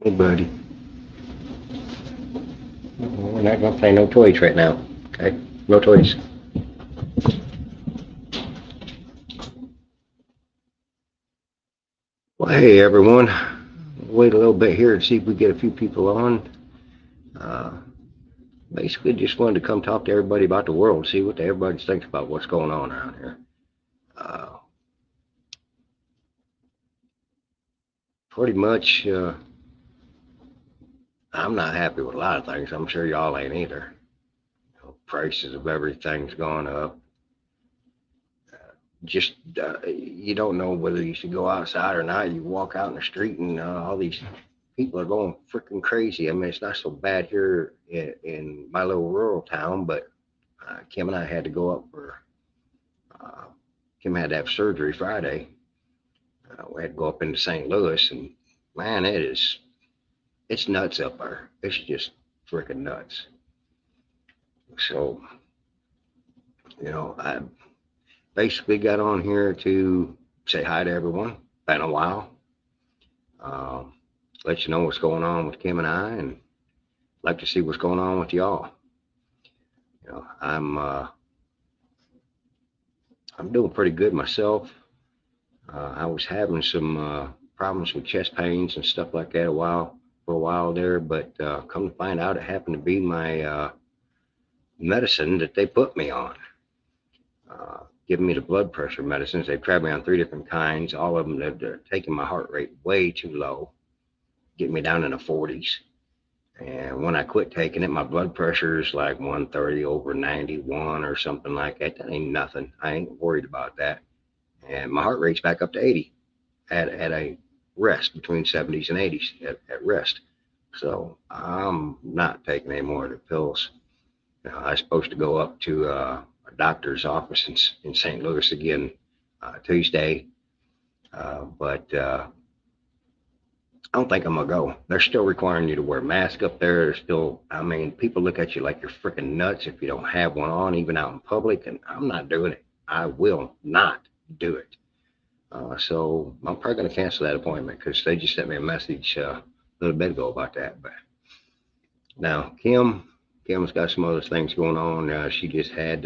Hey, buddy. We're not gonna play no toys right now. Okay? No toys. Well, hey, everyone. Wait a little bit here and see if we get a few people on. Uh, Basically, just wanted to come talk to everybody about the world, see what everybody thinks about what's going on around here. Uh, Pretty much, I'm not happy with a lot of things. I'm sure y'all ain't either. Prices of everything's gone up. Just you don't know whether you should go outside or not. You walk out in the street and all these people are going freaking crazy. I mean, it's not so bad here in my little rural town, but Kim and I had to go up for. Uh, Kim had to have surgery Friday. We had to go up into St. Louis, and man, it's nuts up there. It's just freaking nuts. So I basically got on here to say hi to everyone. Been a while. Um, let you know what's going on with Kim and I, and like to see what's going on with y'all. I'm doing pretty good myself. I was having some problems with chest pains and stuff like that for a while there, but come to find out, it happened to be my medicine that they put me on. Giving me the blood pressure medicines. They've tried me on three different kinds. All of them, they're taking my heart rate way too low, getting me down in the 40s. And when I quit taking it, my blood pressure is like 130 over 91 or something like that. That ain't nothing. I ain't worried about that. And my heart rate's back up to 80 at a rest between 70s and 80s at rest. So I'm not taking any more of the pills. I was supposed to go up to a doctor's office in St. Louis again Tuesday, but I don't think I'm gonna go. They're still requiring you to wear a mask up there. They're still, I mean, people look at you like you're freaking nuts if you don't have one on, even out in public. And I'm not doing it. I will not do it. So I'm probably gonna cancel that appointment because they just sent me a message a little bit ago about that. But now Kim's got some other things going on. She just had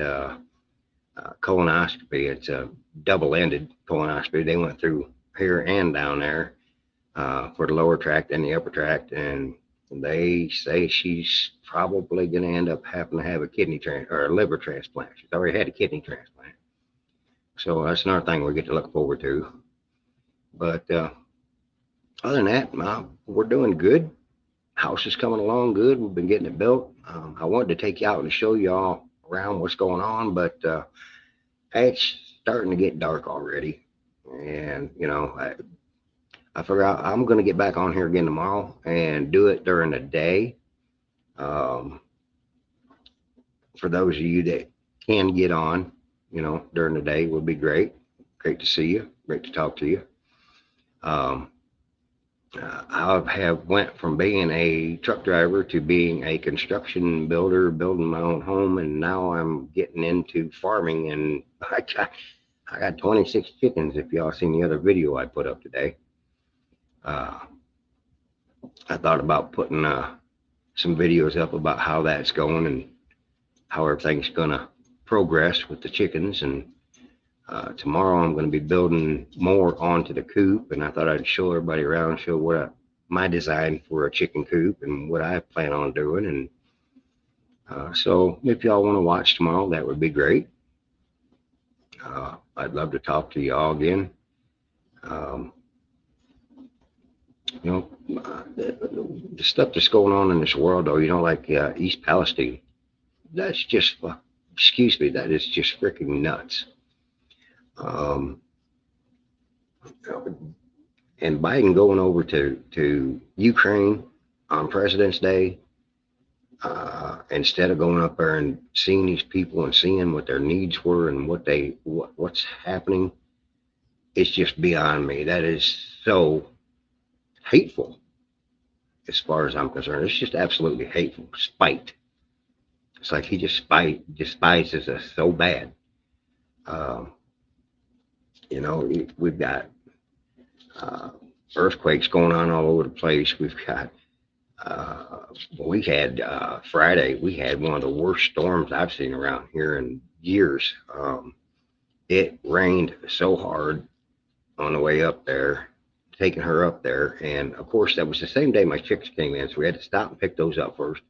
colonoscopy. It's a double-ended colonoscopy. They went through here and down there for the lower tract and the upper tract, and they say she's probably going to end up having to have or a liver transplant. She's already had a kidney transplant, so that's another thing we get to look forward to. But other than that, we're doing good. House is coming along good. We've been getting it built. I wanted to take you out and show you all around what's going on, but it's starting to get dark already, and I figure out I'm going to get back on here again tomorrow and do it during the day. Um, for those of you that can get on, during the day would be great. Great to see you. Great to talk to you. Um, I have went from being a truck driver to being a construction builder, building my own home, and now I'm getting into farming. And I got 26 chickens. If y'all seen the other video I put up today, uh, I thought about putting some videos up about how that's going and how everything's gonna progress with the chickens. And tomorrow I'm going to be building more onto the coop, and I thought I'd show everybody around, show my design for a chicken coop and what I plan on doing. And so if y'all want to watch tomorrow, that would be great. I'd love to talk to y'all again. Um, you know, the stuff that's going on in this world, though, like East Palestine, that's just, excuse me, that is just freaking nuts. Um, and Biden going over to Ukraine on President's Day, instead of going up there and seeing these people and seeing what their needs were and what's happening, it's just beyond me. That is so hateful, as far as I'm concerned. It's just absolutely hateful. Spite. It's like he just despises us so bad. Um, we've got uh, earthquakes going on all over the place. We had Friday, we had one of the worst storms I've seen around here in years. It rained so hard on the way up there, taking her up there. And of course, that was the same day my chicks came in. So we had to stop and pick those up first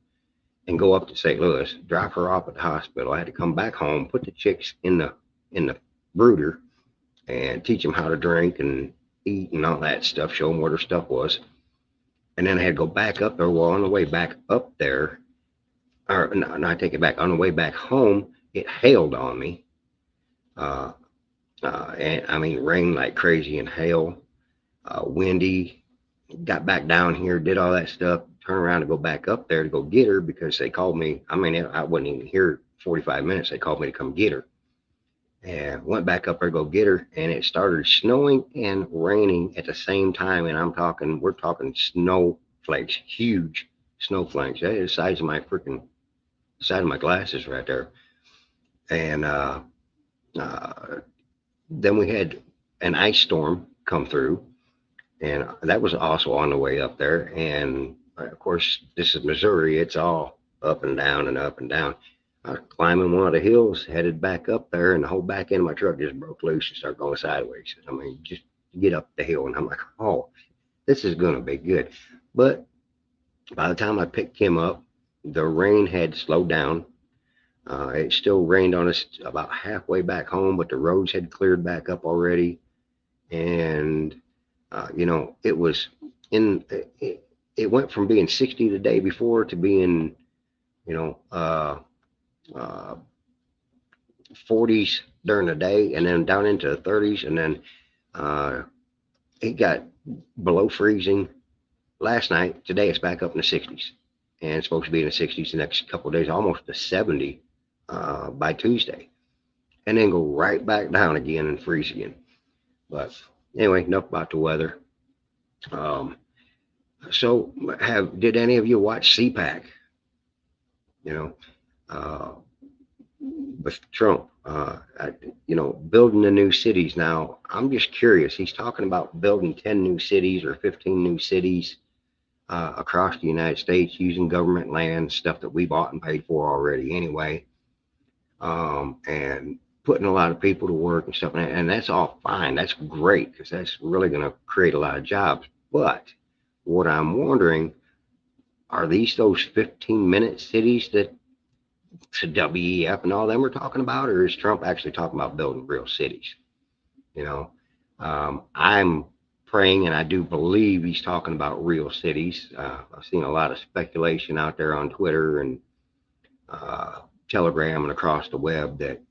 and go up to St. Louis, drop her off at the hospital. I had to come back home, put the chicks in the brooder and teach them how to drink and eat and all that stuff, show them what her stuff was. And then I had to go back up there. Well, on the way back up there, or no, I take it back. On the way back home, it hailed on me. Uh, and I mean, rain like crazy and hail, windy. Got back down here, did all that stuff, turn around to go back up there to go get her because they called me. I mean, I wasn't even here 45 minutes. They called me to come get her. And went back up there to go get her, and it started snowing and raining at the same time. And we're talking snowflakes, huge snowflakes. That is the size of my glasses right there. And uh, then we had an ice storm come through, and that was also on the way up there. And of course, this is Missouri; it's all up and down and up and down. Climbing one of the hills, headed back up there, and the whole back end of my truck just broke loose and started going sideways. I mean, just to get up the hill, and I'm like, oh, this is gonna be good. But by the time I picked him up, the rain had slowed down. It still rained on us about halfway back home, but the roads had cleared back up already. And it was it went from being 60 the day before to being, you know, 40s during the day, and then down into the 30s, and then it got below freezing last night. Today it's back up in the 60s, and it's supposed to be in the 60s the next couple of days, almost to 70 by Tuesday, and then go right back down again and freeze again. But anyway, enough about the weather. So did any of you watch CPAC? You know, with Trump, building the new cities. Now, I'm just curious. He's talking about building 10 new cities or 15 new cities across the United States using government land, stuff that we bought and paid for already anyway, and putting a lot of people to work and stuff. And that's all fine. That's great because that's really going to create a lot of jobs. But what I'm wondering, are those 15-minute cities that WEF and all them are talking about, or is Trump actually talking about building real cities? I'm praying, and I do believe he's talking about real cities. I've seen a lot of speculation out there on Twitter and Telegram and across the web that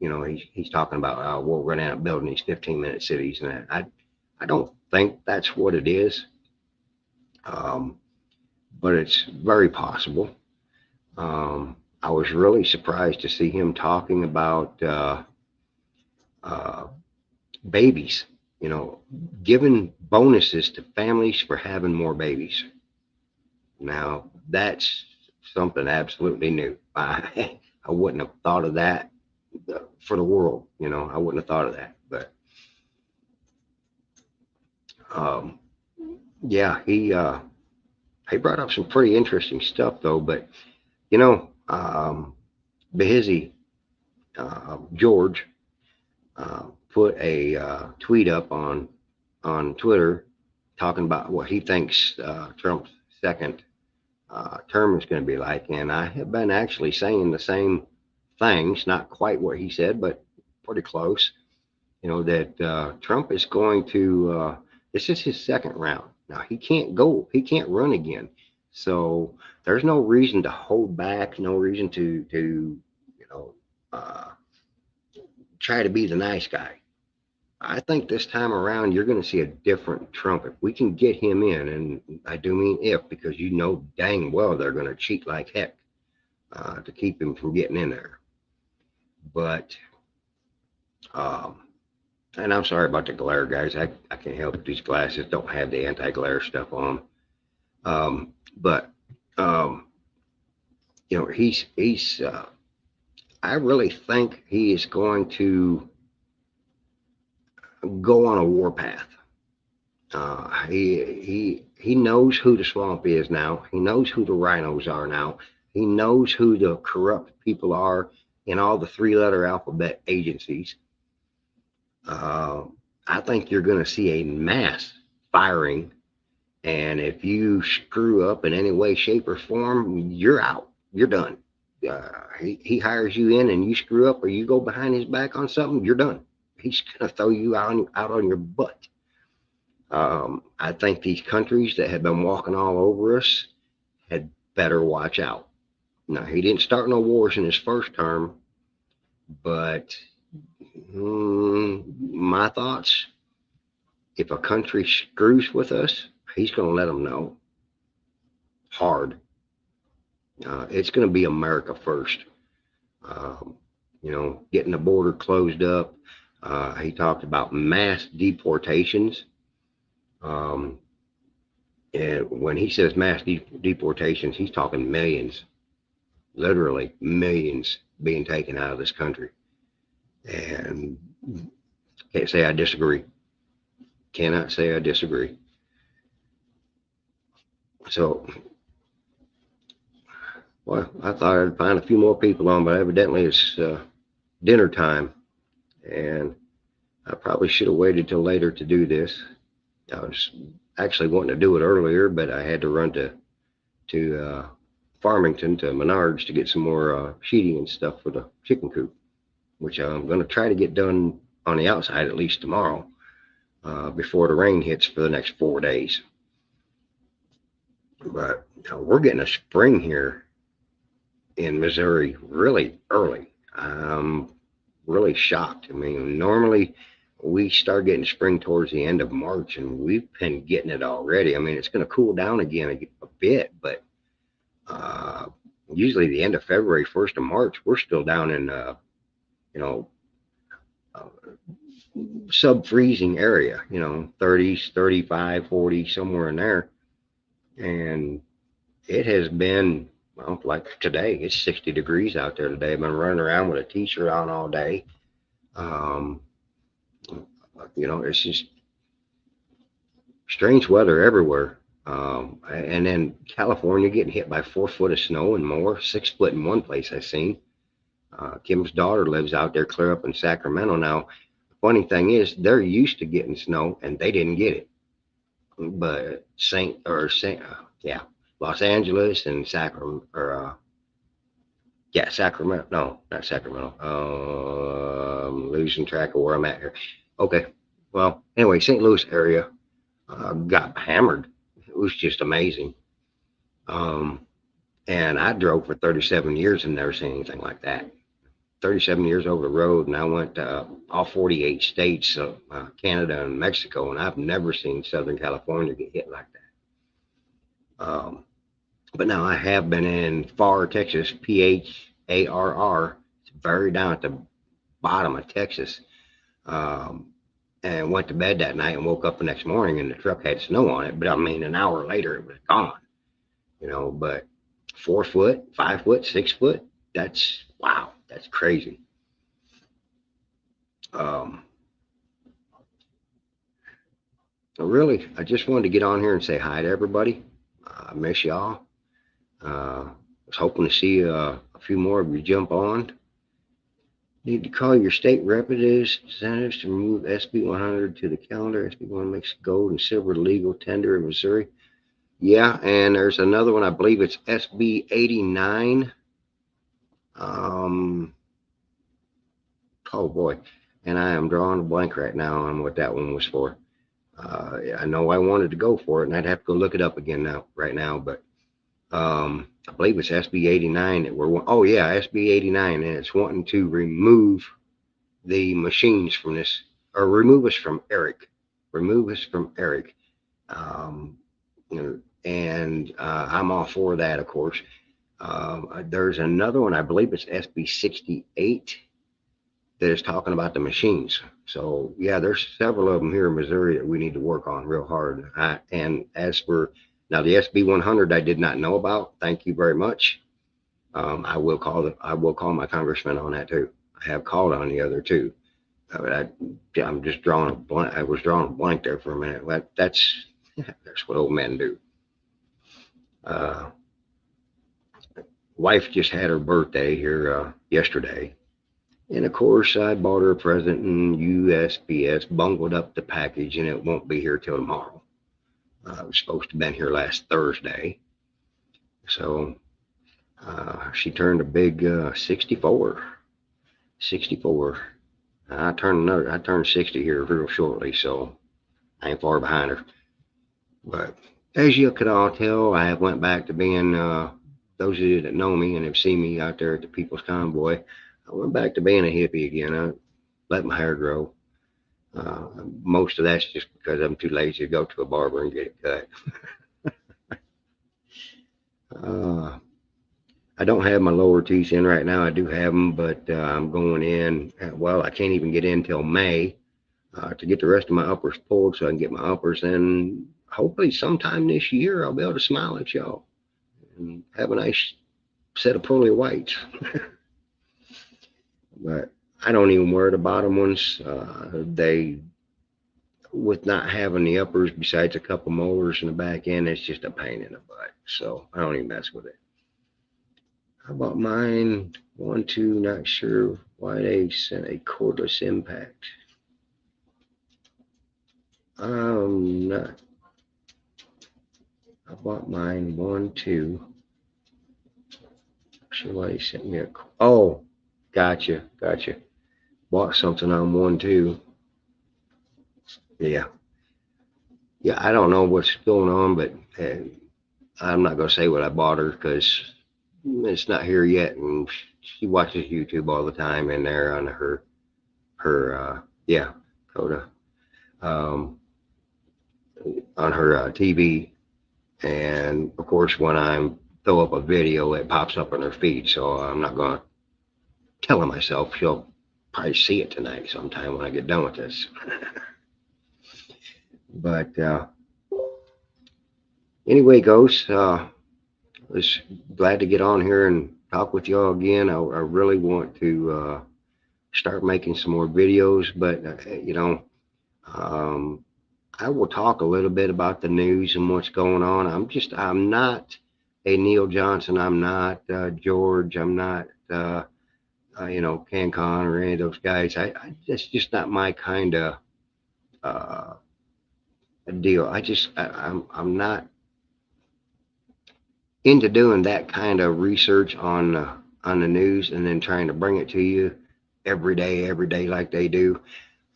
he's talking about we're going to end up building these 15-minute cities, and I don't think that's what it is, but it's very possible. I was really surprised to see him talking about babies, giving bonuses to families for having more babies. Now, that's something absolutely new. I wouldn't have thought of that for the world. I wouldn't have thought of that. But yeah, he brought up some pretty interesting stuff, though. But Behizzy, George, put a tweet up on Twitter talking about what he thinks Trump's second term is going to be like. And I have been actually saying the same things, not quite what he said, but pretty close, that Trump is going to, this is his second round. Now, he can't run again. So there's no reason to hold back, no reason to try to be the nice guy. I think this time around you're going to see a different Trump if we can get him in, and I do mean if, because dang well they're going to cheat like heck to keep him from getting in there. But and I'm sorry about the glare, guys. I can't help it. These glasses don't have the anti-glare stuff on them. But he's I really think he is going to go on a war path. He knows who the swamp is now. He knows who the rhinos are now. He knows who the corrupt people are in all the three-letter alphabet agencies. Uh, I think you're going to see a mass firing, and if you screw up in any way, shape, or form, you're out. You're done. He hires you in, and you screw up, or you go behind his back on something, you're done. He's going to throw you out on your butt. I think these countries that have been walking all over us had better watch out. Now, he didn't start no wars in his first term, but my thoughts, if a country screws with us, he's going to let them know hard. It's going to be America first. Getting the border closed up. He talked about mass deportations. And when he says mass deportations, he's talking millions, literally millions being taken out of this country. And can't say I disagree. Cannot say I disagree. So, well, I thought I'd find a few more people on, but evidently it's dinner time. And I probably should have waited till later to do this. I was actually wanting to do it earlier, but I had to run to Farmington to Menards to get some more sheeting and stuff for the chicken coop, which I'm going to try to get done on the outside at least tomorrow before the rain hits for the next 4 days. But we're getting a spring here in Missouri really early. I'm really shocked. I mean, normally we start getting spring towards the end of March, and we've been getting it already. I mean, it's going to cool down again a bit, but usually the end of February, 1st of March, we're still down in, sub-freezing area, 30s, 35, 40, somewhere in there. And it has been, well, like today, it's 60 degrees out there today. I've been running around with a t-shirt on all day. It's just strange weather everywhere. And then California getting hit by 4 foot of snow and more, 6 foot in one place I've seen. Kim's daughter lives out there clear up in Sacramento. Now, the funny thing is, they're used to getting snow and they didn't get it. But Los Angeles and Sacramento, Sacramento. No, not Sacramento. I'm losing track of where I'm at here. Okay. Well, anyway, St. Louis area got hammered. It was just amazing. And I drove for 37 years and never seen anything like that. 37 years over the road, and I went to all 48 states, Canada and Mexico, and I've never seen Southern California get hit like that. But now I have been in Pharr, Texas, Pharr. It's very down at the bottom of Texas. And went to bed that night and woke up the next morning and the truck had snow on it. But I mean, an hour later it was gone. But 4 foot, 5 foot, 6 foot, that's wow, that's crazy. Really, I just wanted to get on here and say hi to everybody. I miss y'all. Was hoping to see a few more of you jump on. Need to call your state representatives to remove SB 100 to the calendar. SB 1 makes gold and silver legal tender in Missouri. Yeah, and there's another one. I believe it's SB 89. Oh boy, and I am drawing a blank right now on what that one was for. I know I wanted to go for it, and I'd have to go look it up again right now, but I believe it's SB 89 that SB 89, and it's wanting to remove the machines from this, or remove us from ERIC. And I'm all for that, of course. There's another one, I believe it's SB 68, that is talking about the machines. So yeah, there's several of them here in Missouri that we need to work on real hard. And as for now, the SB 100 I did not know about. Thank you very much. I will call my congressman on that too. I have called on the other two. I'm just drawing a blank. I was drawing a blank there for a minute. That's what old men do. Uh, Wife just had her birthday here yesterday, and of course I bought her a present, and USPS bungled up the package, and it won't be here till tomorrow. It was supposed to have been here last Thursday, so she turned a big 64. 64. I turned 60 here real shortly, so I ain't far behind her. But as you could all tell, I have went back to being those of you that know me and have seen me out there at the People's Convoy. I went back to being a hippie again. I let my hair grow. Most of that's just because I'm too lazy to go to a barber and get it cut. I don't have my lower teeth in right now. I do have them, but I'm going in. Well, I can't even get in till May to get the rest of my uppers pulled so I can get my uppers in. Hopefully, sometime this year, I'll be able to smile at y'all and have a nice set of pearly whites. But I don't even wear the bottom ones. With not having the uppers besides a couple molars in the back end, it's just a pain in the butt. So I don't even mess with it. How about mine? 1, 2, not sure why they sent a cordless impact. Not. I bought mine 1, 2. Not sure why they sent me a. Oh, gotcha. Bought something on 1, 2. Yeah. I don't know what's going on, but I'm not gonna say what I bought her because it's not here yet, and she watches YouTube all the time in there on her Coda on her TV, and of course when I throw up a video, it pops up on her feed. So I'm not gonna tell her myself. She'll probably see it tonight sometime when I get done with this. But anyway, Ghost, I was glad to get on here and talk with y'all again. I really want to start making some more videos, but I will talk a little bit about the news and what's going on. I'm not a Neil Johnson. I'm not George. I'm not CanCon or any of those guys. That's just not my kind of deal. I'm not into doing that kind of research on the news and then trying to bring it to you every day like they do.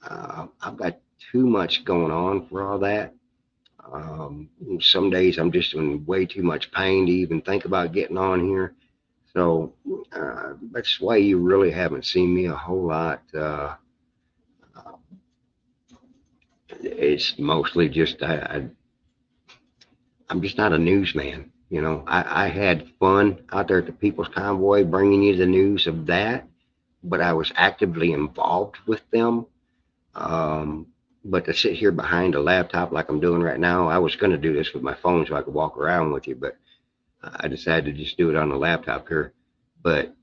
I've got too much going on for all that. Some days I'm just in way too much pain to even think about getting on here. So that's why you really haven't seen me a whole lot. It's mostly just I'm just not a newsman. I had fun out there at the People's Convoy bringing you the news of that, but I was actively involved with them. But to sit here behind a laptop like I'm doing right now, I was going to do this with my phone so I could walk around with you, but I decided to just do it on the laptop here. But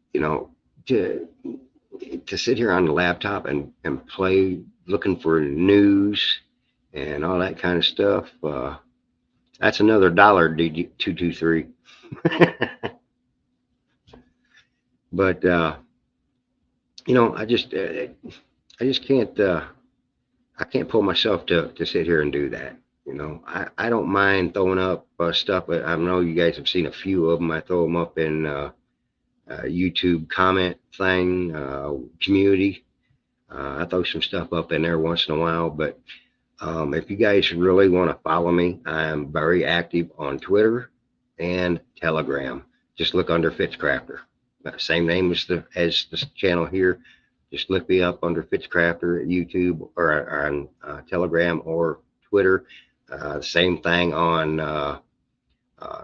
to sit here on the laptop and play looking for news and all that kind of stuff, that's another $223. But I just can't pull myself to sit here and do that. I don't mind throwing up stuff, but I know you guys have seen a few of them. I throw them up in YouTube comment thing, community. I throw some stuff up in there once in a while, but if you guys really want to follow me, I'm very active on Twitter and Telegram. Just look under Fitzcrafter. Same name as the channel here. Just look me up under Fitzcrafter at YouTube or on Telegram or Twitter. Same thing on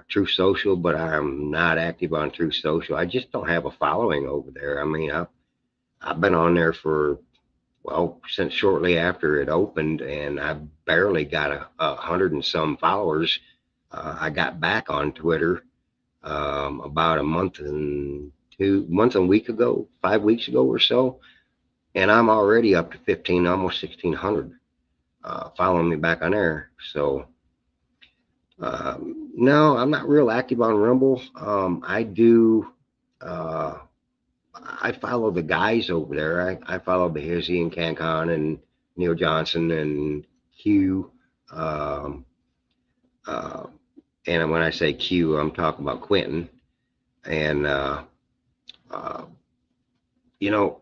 Truth Social, but I'm not active on Truth Social. I just don't have a following over there. I mean, I've been on there for since shortly after it opened, and I barely got 100 and some followers. I got back on Twitter about a month and a week ago, 5 weeks ago or so. and I'm already up to 15, almost 1,600 following me back on there. So no, I'm not real active on Rumble. I do. Uh, I follow the guys over there. I follow Bahizzi and CanCon and Neil Johnson and Q. Um, uh, and when I say Q, I'm talking about Quentin. And uh,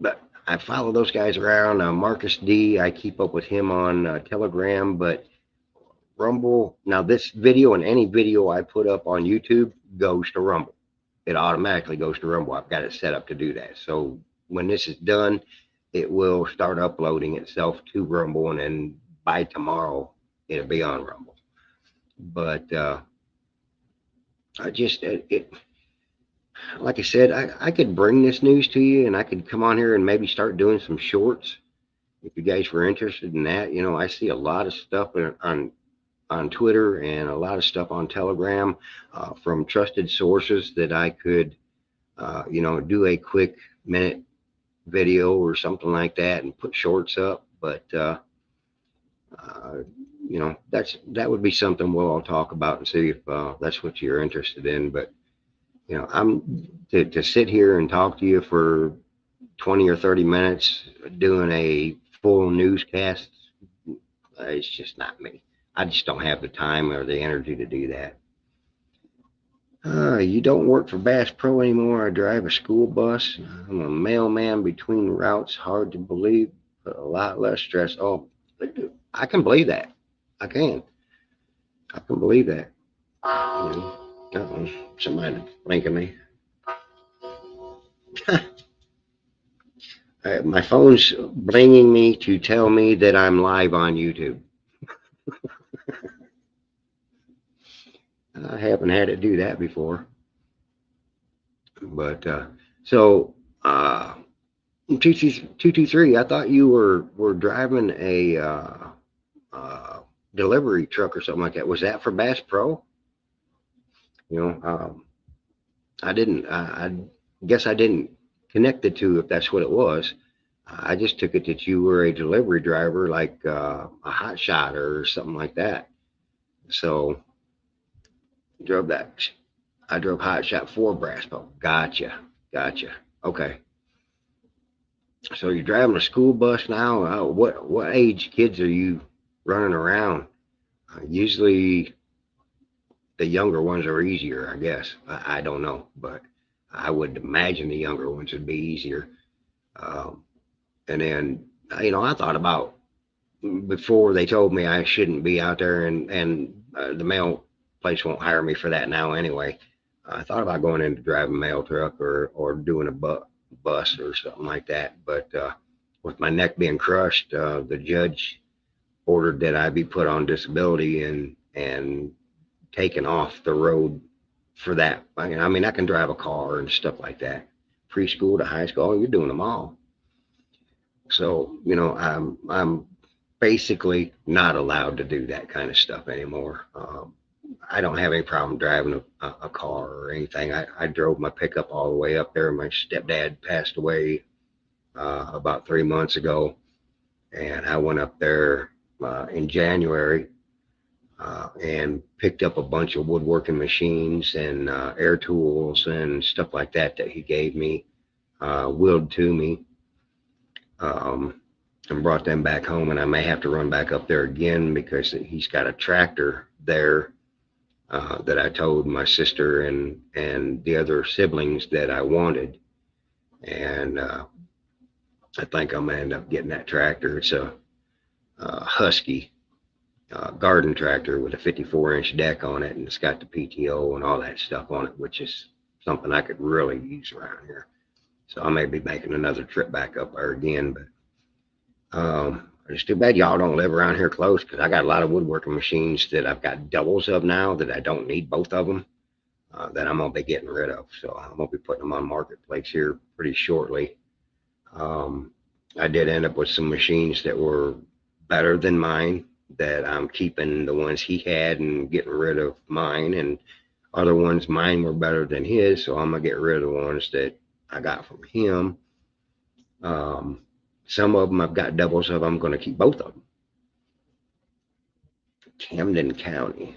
but I follow those guys around. Marcus D, I keep up with him on Telegram, but Rumble. Now, this video and any video I put up on YouTube goes to Rumble. It automatically goes to Rumble. I've got it set up to do that. So when this is done, it will start uploading itself to Rumble, and then by tomorrow, it'll be on Rumble. But I just, like I said, I could bring this news to you, and I could come on here and maybe start doing some shorts if you guys were interested in that. I see a lot of stuff on Twitter and a lot of stuff on Telegram from trusted sources that I could, do a quick minute video or something like that and put shorts up. But that would be something we'll all talk about and see if that's what you're interested in. But I'm to sit here and talk to you for 20 or 30 minutes doing a full newscast. It's just not me. I just don't have the time or the energy to do that. You don't work for Bass Pro anymore. I drive a school bus. I'm a mailman between routes. Hard to believe, but a lot less stress. Oh, I can believe that. I can. I can believe that. Somebody blinking me. My phone's blinging me to tell me that I'm live on YouTube. I haven't had it do that before. But so 223. I thought you were driving a delivery truck or something like that. Was that for Bass Pro? I didn't. I guess I didn't connect the two if that's what it was. I just took it that you were a delivery driver, like a hot shot or something like that. So drove that. I drove hot shot for Bass Pro. Gotcha. Gotcha. Okay. So you're driving a school bus now. What age kids are you running around? Usually the younger ones are easier, I guess. I don't know, but I would imagine the younger ones would be easier. Um, and then, I thought about before they told me I shouldn't be out there, and the mail place won't hire me for that now anyway. I thought about going into driving a mail truck or doing a bus or something like that. But with my neck being crushed, the judge ordered that I be put on disability and taken off the road for that. I mean, I can drive a car and stuff like that, preschool to high school. You're doing them all. So I'm basically not allowed to do that kind of stuff anymore. I don't have any problem driving a car or anything. I drove my pickup all the way up there. My stepdad passed away about 3 months ago, and I went up there in January and picked up a bunch of woodworking machines and air tools and stuff like that he gave me, willed to me, and brought them back home. And I may have to run back up there again because he's got a tractor there that I told my sister and the other siblings that I wanted. And I think I'm gonna end up getting that tractor. It's a Husky garden tractor with a 54-inch deck on it, and it's got the PTO and all that stuff on it, which is something I could really use around here. So I may be making another trip back up there again, but it's too bad y'all don't live around here close, because I got a lot of woodworking machines that I've got doubles of now that I don't need both of them, that I'm going to be getting rid of. So I'm going to be putting them on Marketplace here pretty shortly. I did end up with some machines that were better than mine, that I'm keeping the ones he had and getting rid of mine, and other ones mine were better than his, so I'm going to get rid of the ones that I got from him. Some of them I've got doubles of. I'm going to keep both of them. Camden County.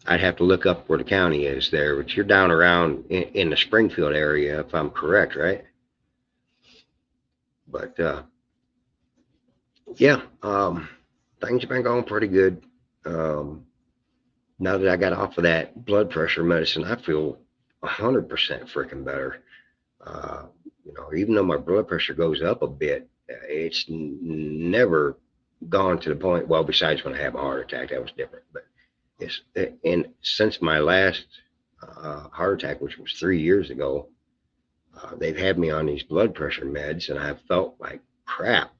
I'd have to look up where the county is there, but you're down around in the Springfield area, if I'm correct, right? But yeah, things have been going pretty good. Now that I got off of that blood pressure medicine, I feel 100% freaking better. Uh, even though my blood pressure goes up a bit, it's never gone to the point. Well, besides when I have a heart attack, that was different. But it's and since my last heart attack, which was 3 years ago, they've had me on these blood pressure meds, and I've felt like crap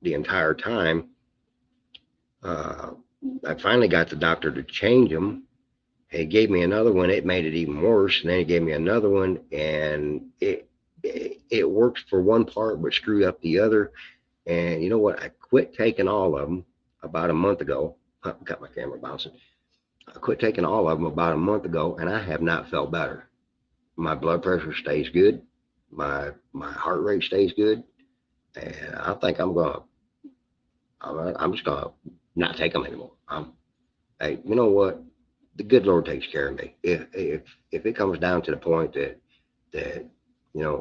the entire time. Uh, I finally got the doctor to change them. He gave me another one. It made it even worse. And then he gave me another one, and it worked for one part, but screwed up the other. And you know what? I quit taking all of them about a month ago. I got my camera bouncing. I quit taking all of them about a month ago, and I have not felt better. My blood pressure stays good. My heart rate stays good, and I think I'm just gonna not take them anymore. Hey, you know what? The good Lord takes care of me. If it comes down to the point that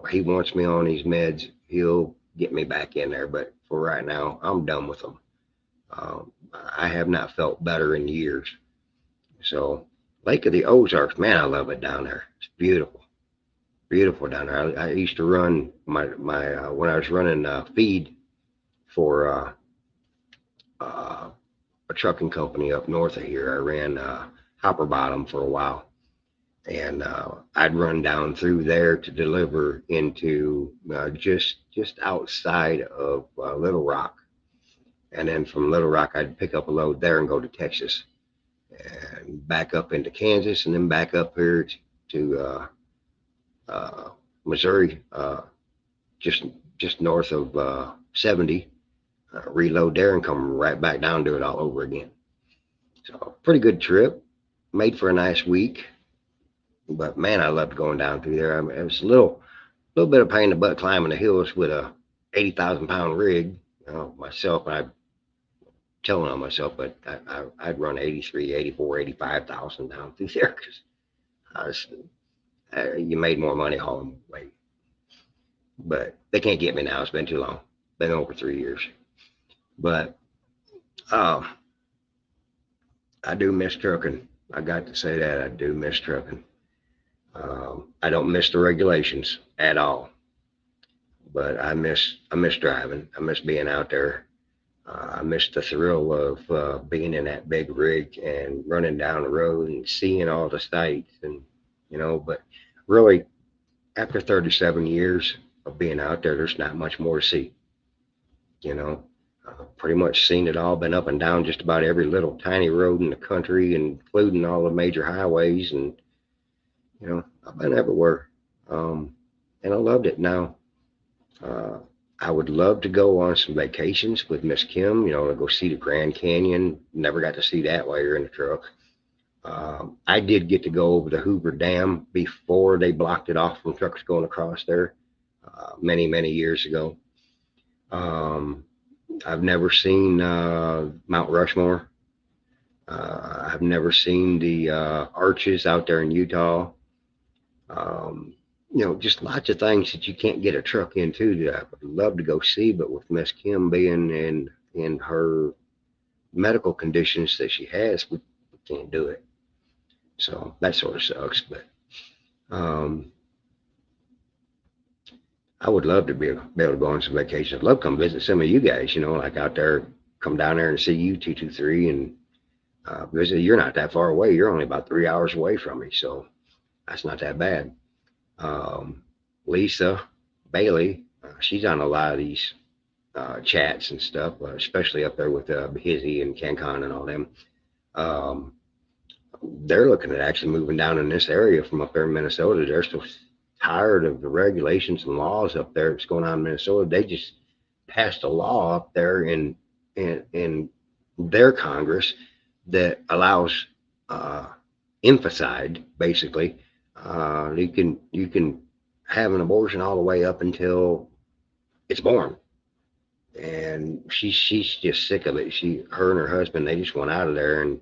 He wants me on these meds, He'll get me back in there. But for right now, I'm done with them. I have not felt better in years. So, Lake of the Ozarks, man, I love it down there. It's beautiful, beautiful down there. I used to run my when I was running feed for a trucking company up north of here. I ran Hopper Bottom for a while, and I'd run down through there to deliver into just outside of Little Rock, and then from Little Rock I'd pick up a load there and go to Texas, and back up into Kansas, and then back up here to Missouri, just north of 70. Reload there and come right back down, do it all over again. So pretty good trip, made for a nice week. But man, I loved going down through there. I mean, it was a little bit of pain in the butt climbing the hills with a 80,000-pound rig. Myself, I'm telling on myself, but I'd run 83, 84, 85,000 down through there because you made more money hauling weight. But they can't get me now. It's been too long. Been over 3 years. But I do miss trucking. I got to say that I do miss trucking. I don't miss the regulations at all, but I miss driving. I miss being out there. I miss the thrill of being in that big rig and running down the road and seeing all the sights, and But really, after 37 years of being out there, there's not much more to see. Pretty much seen it all. Been up and down just about every little tiny road in the country, including all the major highways, and I've been everywhere, and I loved it. Now, I would love to go on some vacations with Miss Kim. To go see the Grand Canyon. Never got to see that while you're in the truck. I did get to go over the Hoover Dam before they blocked it off from trucks going across there, many years ago. I've never seen Mount Rushmore. I've never seen the arches out there in Utah. Just lots of things that you can't get a truck into that I would love to go see, but with Miss Kim being in her medical conditions that she has, we can't do it. So that sort of sucks. But I would love to be able to go on some vacation. I'd love to come visit some of you guys, like out there, come down there and see you 223 and visit. You're not that far away. You're only about 3 hours away from me. So that's not that bad. Lisa Bailey, she's on a lot of these chats and stuff, especially up there with Hizzy and CanCon and all them. They're looking at actually moving down in this area from up there in Minnesota. They're still tired of the regulations and laws up there that's going on in Minnesota. They just passed a law up there in their Congress that allows infanticide, basically. You can have an abortion all the way up until it's born. and she's just sick of it. Her and her husband, they just went out of there, and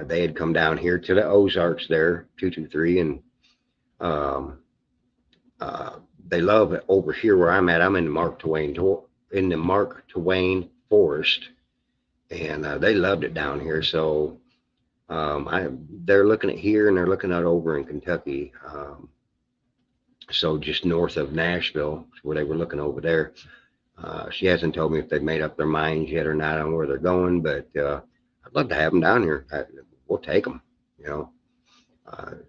they had come down here to the Ozarks there, 223, and um, uh, they love it over here where I'm at. I'm in the Mark Twain Forest, and they loved it down here. So they're looking at here, and they're looking at over in Kentucky. So just north of Nashville, where they were looking over there. She hasn't told me if they've made up their minds yet or not on where they're going, but I'd love to have them down here. We'll take them. You know,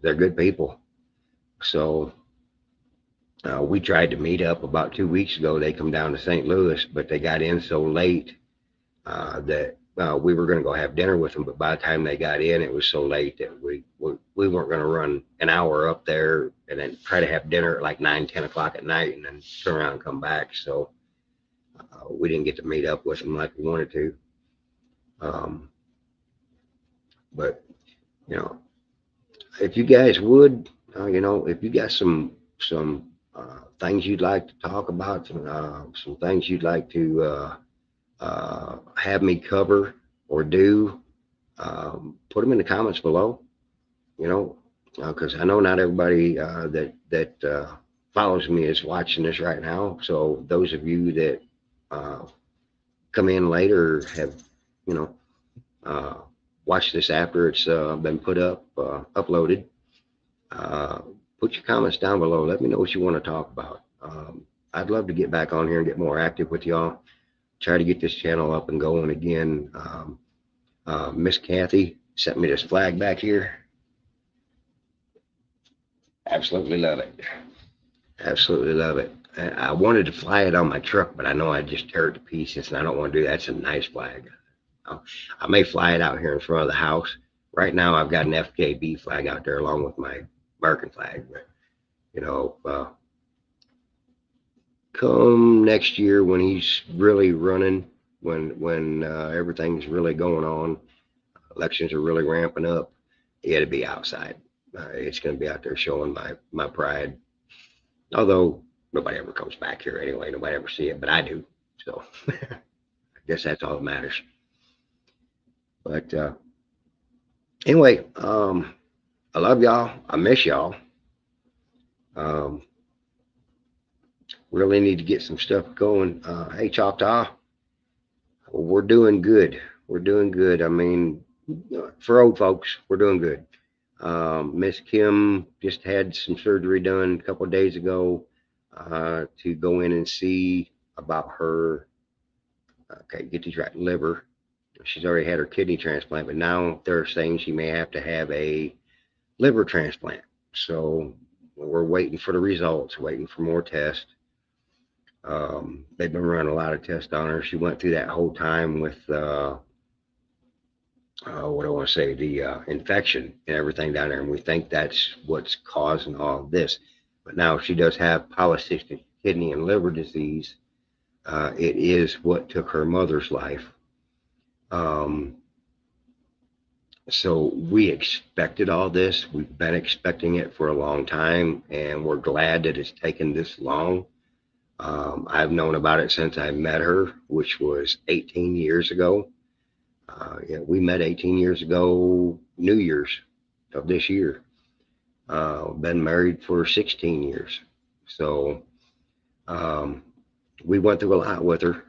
they're good people. So we tried to meet up about 2 weeks ago. They come down to St. Louis, but they got in so late that we were going to go have dinner with them. But by the time they got in, it was so late that we weren't going to run an hour up there and then try to have dinner at like 9, 10 o'clock at night and then turn around and come back. So we didn't get to meet up with them like we wanted to. But you know, if you guys would, you know, if you got some things you'd like to talk about, some things you'd like to have me cover or do, put them in the comments below. You know, because I know not everybody that follows me is watching this right now. So those of you that come in later have, you know, watched this after it's been put up, uploaded. Put your comments down below. Let me know what you want to talk about. I'd love to get back on here and get more active with y'all. Try to get this channel up and going again. Miss Kathy sent me this flag back here. Absolutely love it. Absolutely love it. I wanted to fly it on my truck, but I know I'd just tear it to pieces, and I don't want to do that. It's a nice flag. I may fly it out here in front of the house. Right now, I've got an FKB flag out there along with my American flag. But, you know, come next year when he's really running, when everything's really going on, elections are really ramping up, it'll be outside. It's going to be out there showing my pride. Although nobody ever comes back here anyway, nobody ever see it, but I do. So I guess that's all that matters. But anyway, I love y'all. I miss y'all. Really need to get some stuff going. Hey, Choctaw, we're doing good. We're doing good. I mean, for old folks, we're doing good. Miss Kim just had some surgery done a couple of days ago to go in and see about her, okay, get these right, liver. She's already had her kidney transplant, but now they're saying she may have to have a liver transplant. So we're waiting for the results, waiting for more tests. They've been running a lot of tests on her. She went through that whole time with what I want to say, the infection and everything down there, and we think that's what's causing all of this. But now she does have polycystic kidney and liver disease. It is what took her mother's life. So we expected all this. We've been expecting it for a long time, and we're glad that it's taken this long. I've known about it since I met her, which was 18 years ago. Yeah, we met 18 years ago, New Year's of this year. Been married for 16 years. So we went through a lot with her.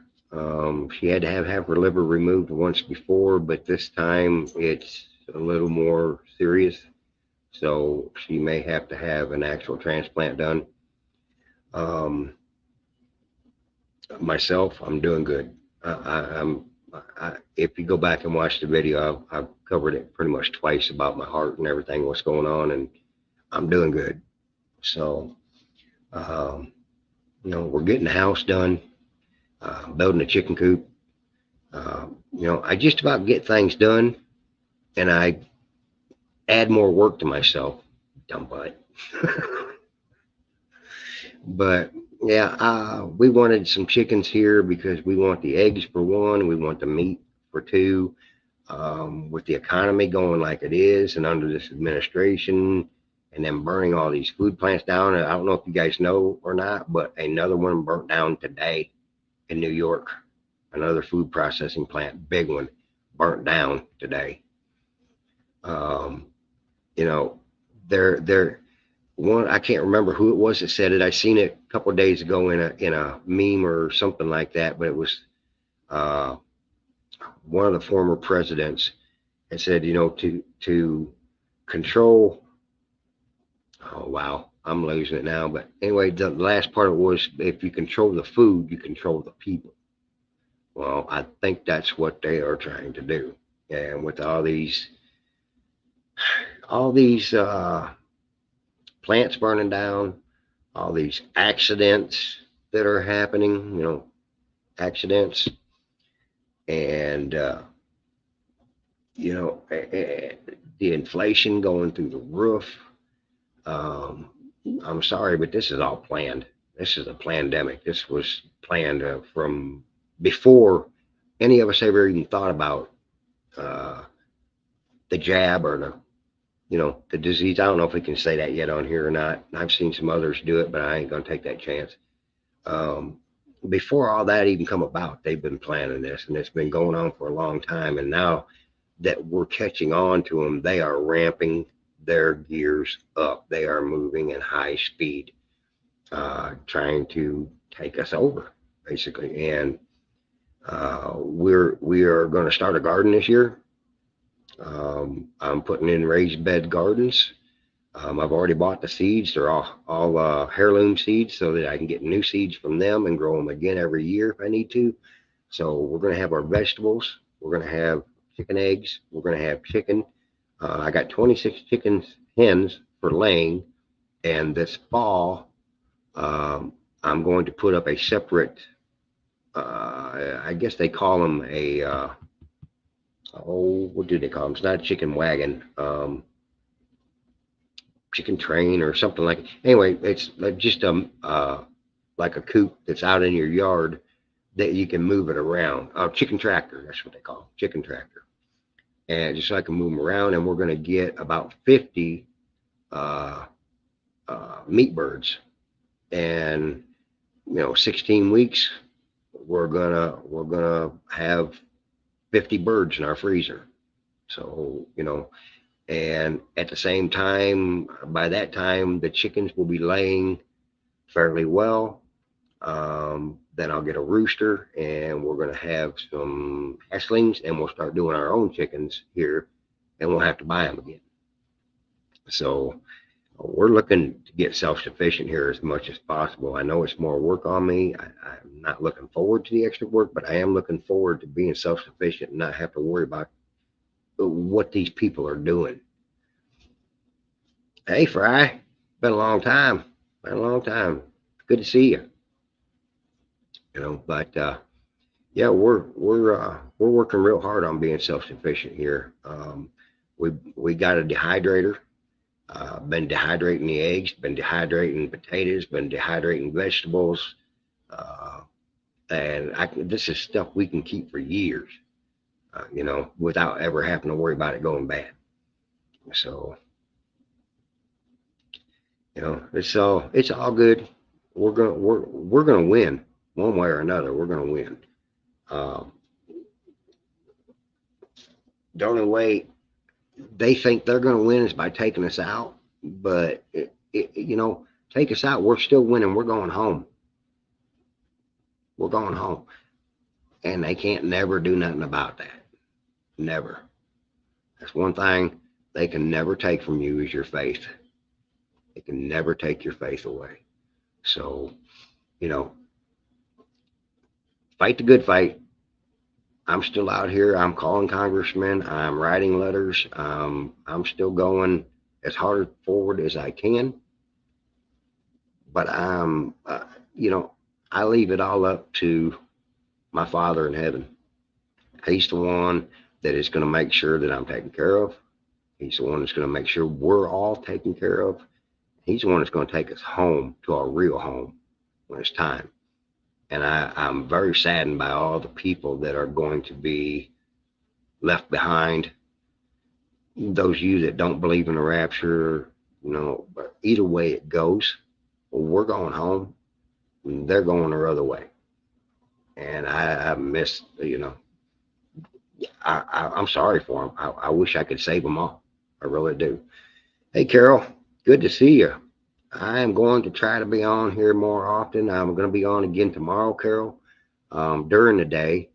She had to have her liver removed once before, but this time it's a little more serious. So she may have to have an actual transplant done. Myself, I'm doing good. If you go back and watch the video, I've covered it pretty much twice about my heart and everything, what's going on, and I'm doing good. So, you know, we're getting the house done, building a chicken coop. You know, I just about get things done, and I add more work to myself. Dumb butt. But yeah, we wanted some chickens here because we want the eggs for one, we want the meat for two. With the economy going like it is, and under this administration, and then burning all these food plants down, and I don't know if you guys know or not, but another one burnt down today. in New York, another food processing plant, big one, burnt down today. Um, you know, they're one. I can't remember who it was that said it. I seen it a couple of days ago in a meme or something like that. But it was uh, one of the former presidents had said, to control. Oh wow, I'm losing it now. But anyway, the last part of it was, if you control the food, you control the people. Well, I think that's what they are trying to do. And with all these plants burning down, all these accidents that are happening, accidents, and the inflation going through the roof. Um, I'm sorry, but this is all planned. This is a pandemic. This was planned from before any of us ever even thought about uh, the jab or the disease. I don't know if we can say that yet on here or not. I've seen some others do it, but I ain't gonna take that chance. Um, Before all that even come about, they've been planning this, and it's been going on for a long time. And now that we're catching on to them, they are ramping their gears up. They are moving at high speed, trying to take us over, basically. And we are going to start a garden this year. I'm putting in raised bed gardens. I've already bought the seeds. They're all heirloom seeds, so that I can get new seeds from them and grow them again every year if I need to. So we're going to have our vegetables. We're going to have chicken eggs. We're going to have chicken. I got 26 chickens, hens for laying, and this fall I'm going to put up a separate. I guess they call them a. What do they call them? It's not a chicken wagon. Chicken train or something like. Anyway, it's just like a coop that's out in your yard that you can move it around. Chicken tractor, that's what they call it, chicken tractor. And just so I can move them around, and we're going to get about 50 uh, meat birds, and 16 weeks, we're gonna have 50 birds in our freezer. So and at the same time, by that time, the chickens will be laying fairly well. Then I'll get a rooster, and we're going to have some hatchlings, and we'll start doing our own chickens here, and we'll have to buy them again. So we're looking to get self-sufficient here as much as possible. I know it's more work on me. I'm not looking forward to the extra work, but I am looking forward to being self-sufficient and not have to worry about what these people are doing. Hey, Fry, been a long time. Been a long time. Good to see you. But yeah, we're working real hard on being self-sufficient here. We got a dehydrator. Been dehydrating the eggs, been dehydrating potatoes, been dehydrating vegetables, uh, and this is stuff we can keep for years, without ever having to worry about it going bad. So it's all good. We're gonna win one way or another. We're gonna win. Um, the only way they think they're gonna win is by taking us out, but take us out, we're still winning. We're going home. We're going home, and they can't never do nothing about that. Never. That's one thing they can never take from you is your faith. They can never take your faith away. So, you know, fight the good fight. I'm still out here. I'm calling congressmen. I'm writing letters. I'm still going as hard forward as I can. But I leave it all up to my Father in heaven. He's the one that is going to make sure that I'm taken care of. He's the one that's going to make sure we're all taken care of. He's the one that's going to take us home to our real home when it's time. And I'm very saddened by all the people that are going to be left behind. Those of you that don't believe in the rapture, but either way it goes, we're going home and they're going their other way. and I miss, I'm sorry for them. I wish I could save them all. I really do. Hey, Carol, good to see you. I am going to try to be on here more often. I'm going to be on again tomorrow, Carol, during the day.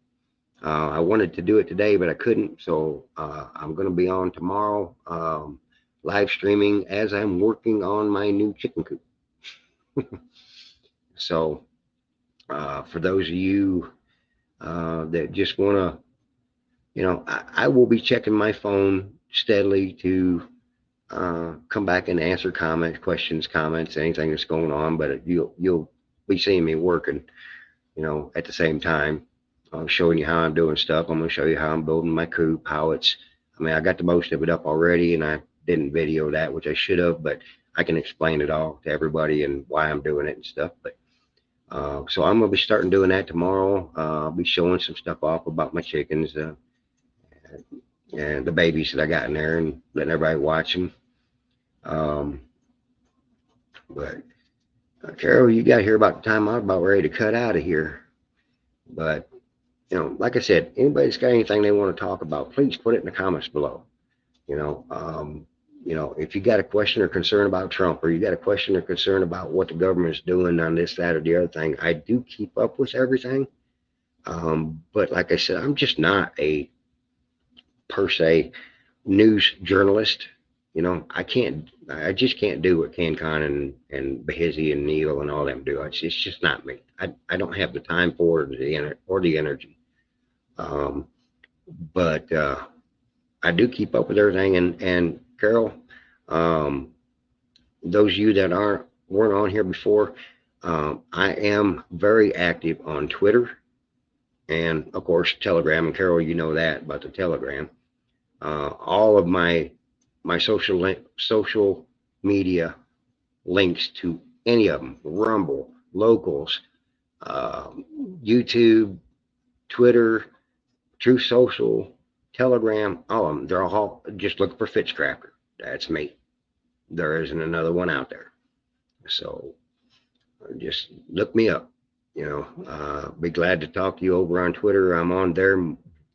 I wanted to do it today, but I couldn't. So I'm going to be on tomorrow, live streaming as I'm working on my new chicken coop. So for those of you that just want to, I will be checking my phone steadily to come back and answer comments, questions, comments, anything that's going on. But you'll be seeing me working, at the same time, showing you how I'm doing stuff. I'm going to show you how I'm building my coop, how it's. I mean, I got the most of it up already, and I didn't video that, which I should have, but I can explain it all to everybody and why I'm doing it and stuff. But so I'm going to be starting doing that tomorrow. I'll be showing some stuff off about my chickens and the babies that I got in there and letting everybody watch them. Um, but Carol, you got here about the time I was about ready to cut out of here. But like I said, anybody's got anything they want to talk about, please put it in the comments below. You know, um, if you got a question or concern about Trump, or you got a question or concern about what the government's doing on this, that, or the other thing, I do keep up with everything. But like I said, I'm just not a per se news journalist. I just can't do what CanCon and Behizzy and Neil and all them do. It's just not me. I don't have the time for it or the energy. Um, but I do keep up with everything. And Carol, um, those of you that weren't on here before, I am very active on Twitter and of course Telegram. And Carol, you know that about the Telegram. All of my social media links to any of them: Rumble, Locals, uh, YouTube, Twitter, True Social, Telegram, all of them. They're all just look for Fitzcrafter. That's me. There isn't another one out there. So just look me up. Be glad to talk to you over on Twitter. I'm on there,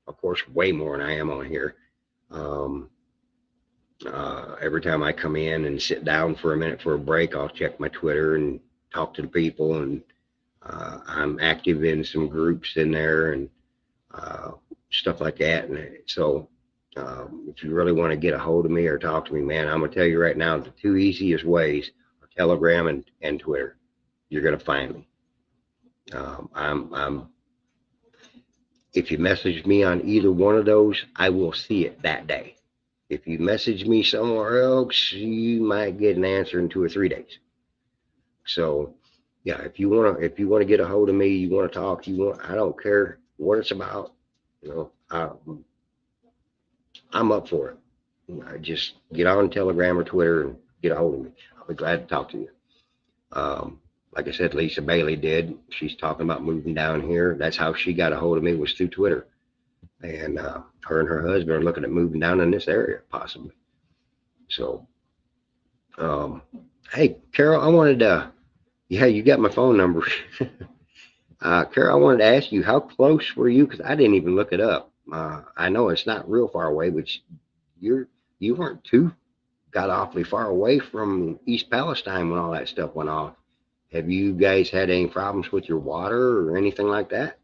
of course, way more than I am on here. Um, every time I come in and sit down for a minute for a break, I'll check my Twitter and talk to the people. And I'm active in some groups in there and uh, stuff like that. And so, if you really want to get a hold of me or talk to me, man, I'm gonna tell you right now, the two easiest ways are Telegram and Twitter. You're gonna find me. I'm If you message me on either one of those, I will see it that day. If you message me somewhere else, you might get an answer in 2 or 3 days. So, yeah, if you wanna get a hold of me, you want to talk, I don't care what it's about. I'm up for it. I just get on Telegram or Twitter and get a hold of me. I'll be glad to talk to you. Like I said, Lisa Bailey did. She's talking about moving down here. That's how she got a hold of me, was through Twitter. And her and her husband are looking at moving down in this area, possibly. So, um, hey, Carol, I wanted to, yeah, you got my phone number. Carol, I wanted to ask you, how close were you? Because I didn't even look it up. I know it's not real far away, but you weren't too got awfully far away from East Palestine when all that stuff went off. Have you guys had any problems with your water or anything like that?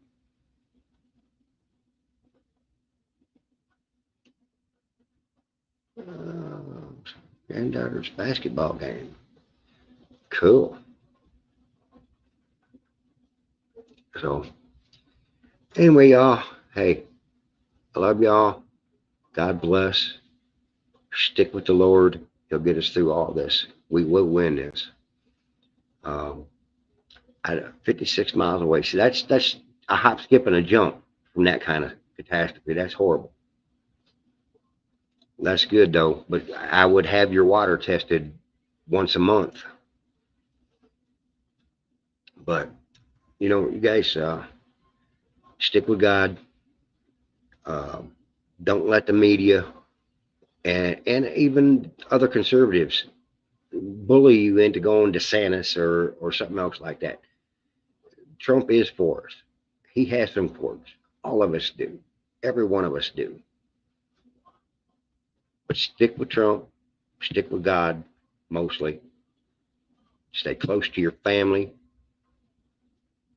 Granddaughter's basketball game. Cool. So anyway, y'all, hey, I love y'all. God bless. Stick with the Lord. He'll get us through all this. We will win this. Um, 56 miles away. See, that's a hop, skip, and a jump from that kind of catastrophe. That's horrible. That's good though. But I would have your water tested once a month. But you guys stick with God. Uh, don't let the media and even other conservatives bully you into going to DeSantis or something else like that. Trump is for us. He has some quirks. All of us do. Every one of us do. But stick with Trump. Stick with God, mostly. Stay close to your family.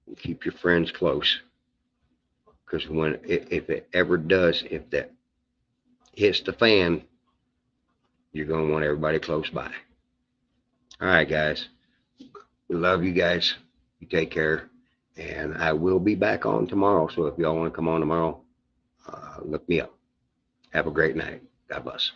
And keep your friends close. Because if it ever does, if that hits the fan, you're going to want everybody close by. All right, guys. We love you guys. You take care. And I will be back on tomorrow. So if y'all want to come on tomorrow, look me up. Have a great night. God bless.